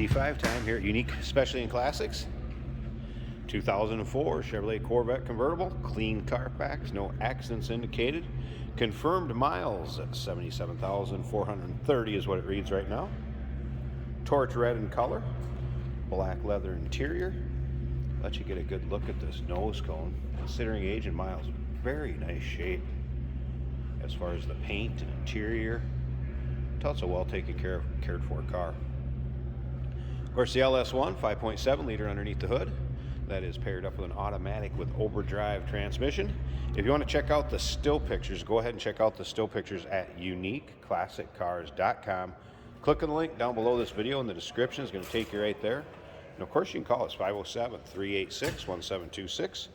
C5 time here at Unique Specialty and Classics. 2004 Chevrolet Corvette convertible, clean Carfax, no accidents indicated. Confirmed miles at 77,430 is what it reads right now. Torch red in color, black leather interior. Let you get a good look at this nose cone. Considering age and miles, very nice shape as far as the paint and interior. It's a well taken cared for car. Of course, the LS1 5.7 liter underneath the hood. That is paired up with an automatic with overdrive transmission. If you want to check out the still pictures, go ahead and check out the still pictures at uniqueclassiccars.com. Click on the link down below this video in the description. It's going to take you right there. And of course, you can call us 507-386-1726.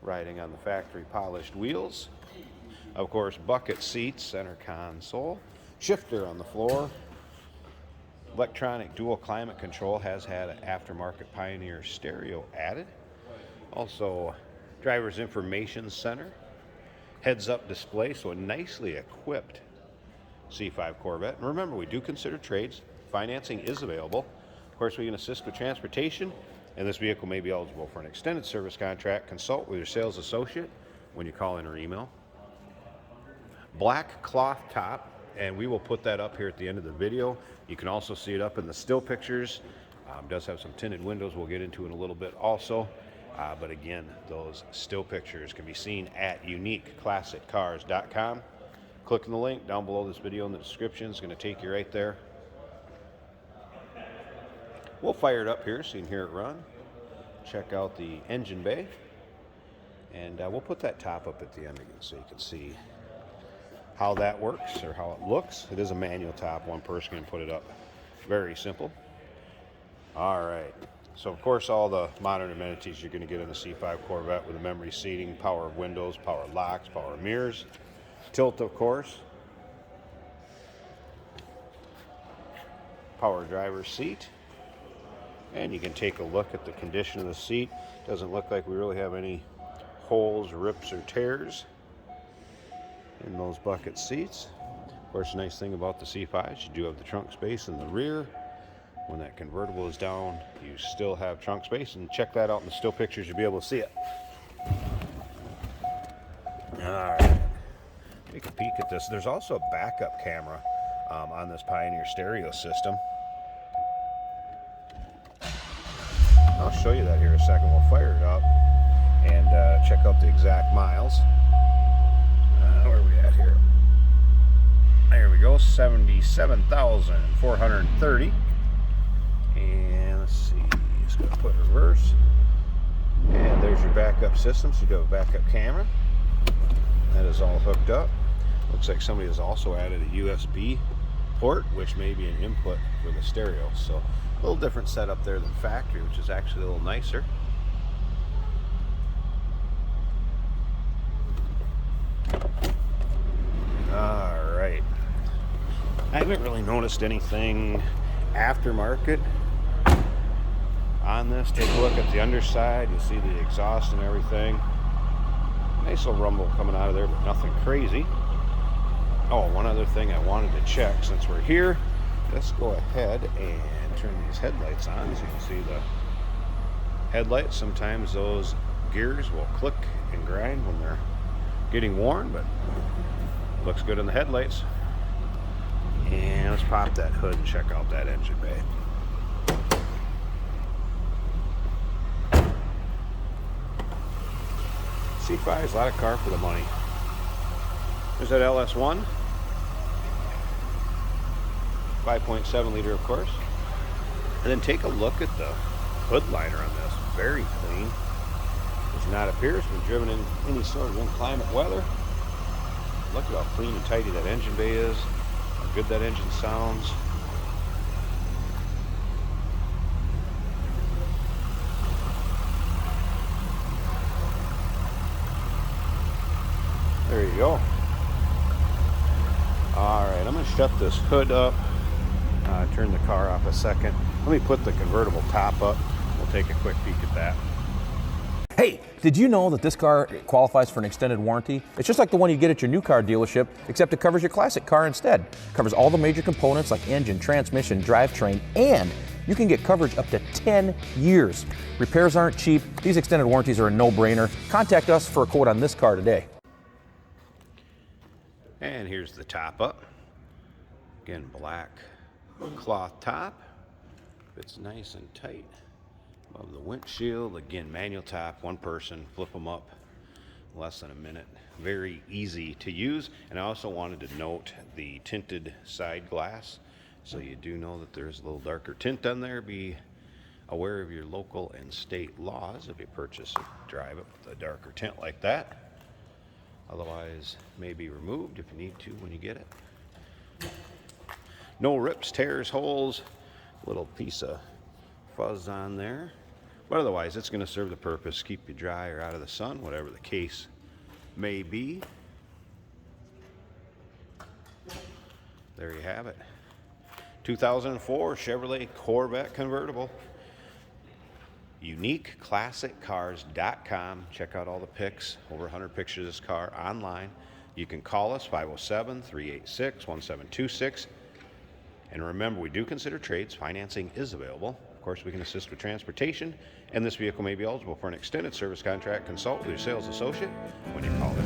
Riding on the factory polished wheels. Of course, bucket seats, center console, shifter on the floor. Electronic dual climate control, has had an aftermarket Pioneer stereo added. Also, driver's information center, heads-up display, so a nicely equipped C5 Corvette. And remember, we do consider trades. Financing is available. Of course, we can assist with transportation, and this vehicle may be eligible for an extended service contract. Consult with your sales associate when you call in or email. Black cloth top, and we will put that up here at the end of the video. You can also see it up in the still pictures. Does have some tinted windows we'll get into in a little bit also. But again, those still pictures can be seen at uniqueclassiccars.com. Click on the link down below this video in the description. It's going to take you right there. We'll fire it up here so you can hear it run. Check out the engine bay. And we'll put that top up at the end again so you can see how that works or how it looks. It is a manual top. One person can put it up. Very simple. All right. So, of course, all the modern amenities you're going to get in the C5 Corvette with the memory seating, power of windows, power locks, power mirrors, tilt, of course, power driver's seat. And you can take a look at the condition of the seat. Doesn't look like we really have any holes, rips, or tears in those bucket seats. Of course, the nice thing about the C5 is you do have the trunk space in the rear. When that convertible is down, you still have trunk space, and check that out in the still pictures, you'll be able to see it. Alright, take a peek at this. There's also a backup camera on this Pioneer stereo system. I'll show you that here in a second. We'll fire it up and check out the exact miles. Where are we at here? There we go, 77,430. And let's see, just gonna put reverse. And there's your backup system, so you have a backup camera. That is all hooked up. Looks like somebody has also added a USB port, which may be an input for the stereo. So a little different setup there than factory, which is actually a little nicer. Alright, I haven't really noticed anything aftermarket on this. Take a look at the underside. You'll see the exhaust and everything. Nice little rumble coming out of there, but nothing crazy. Oh, one other thing I wanted to check since we're here. Let's go ahead and turn these headlights on so you can see the headlights. Sometimes those gears will click and grind when they're getting worn, but looks good in the headlights. And let's pop that hood and check out that engine bay. C5 is a lot of car for the money. There's that LS1. 5.7 liter, of course. And then take a look at the hood liner on this. Very clean. Does not appear to be driven in any sort of inclement weather. Look at how clean and tidy that engine bay is. How good that engine sounds. There you go. Alright, I'm going to shut this hood up. Turn the car off a second. Let me put the convertible top up. We'll take a quick peek at that. Hey, did you know that this car qualifies for an extended warranty? It's just like the one you get at your new car dealership, except it covers your classic car instead. It covers all the major components like engine, transmission, drivetrain, and you can get coverage up to 10 years. Repairs aren't cheap. These extended warranties are a no-brainer. Contact us for a quote on this car today. And here's the top up. Again, black cloth top. Fits nice and tight above the windshield. Again, manual top, one person, flip them up, less than a minute. Very easy to use. And I also wanted to note the tinted side glass. So you do know that there's a little darker tint on there. Be aware of your local and state laws if you purchase or drive it with a darker tint like that. Otherwise, may be removed if you need to when you get it. No rips, tears, holes, little piece of fuzz on there. But otherwise, it's going to serve the purpose, keep you dry or out of the sun, whatever the case may be. There you have it. 2004 Chevrolet Corvette convertible. UniqueClassicCars.com. Check out all the pics, over 100 pictures of this car online. You can call us, 507-386-1726. And remember, we do consider trades. Financing is available. Of course, we can assist with transportation, and this vehicle may be eligible for an extended service contract. Consult with your sales associate when you call it.